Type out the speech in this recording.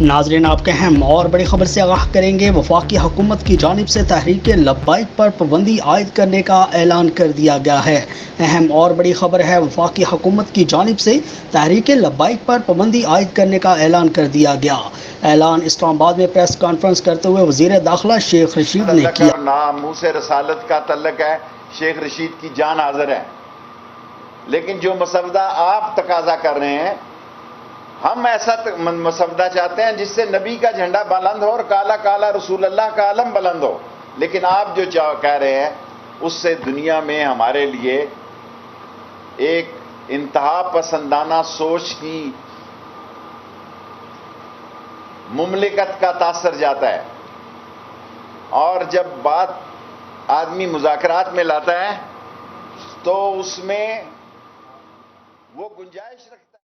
ناظرین، آپ کے اہم اور بڑی خبر سے آگاہ کریں گے۔ وفاقی حکومت کی جانب سے تحریک لبیک پر پابندی عائد کرنے کا اعلان کر دیا گیا ہے۔ اہم اور بڑی خبر ہے، وفاقی حکومت کی جانب سے تحریک لبیک پر پابندی عائد کرنے کا اعلان کر دیا گیا۔ اعلان اسلام آباد میں پریس کانفرنس کرتے ہوئے وزیر داخلہ شیخ رشید نے کیا۔ اور ناموس رسالت کا تعلق ہے، شیخ رشید کی جان حاضر ہے، لیکن جو مسودہ آپ تقاضا کر رہے ہیں، ہم ایسا مسودہ چاہتے ہیں جس سے نبی کا جھنڈا بلند ہو اور کالا کالا رسول اللہ کا علم بلند ہو، لیکن آپ جو کہہ رہے ہیں اس سے دنیا میں ہمارے لیے ایک انتہا پسندانہ سوچ کی مملکت کا تاثر جاتا ہے، اور جب بات آدمی مذاکرات میں لاتا ہے تو اس میں وہ گنجائش رکھتا ہے۔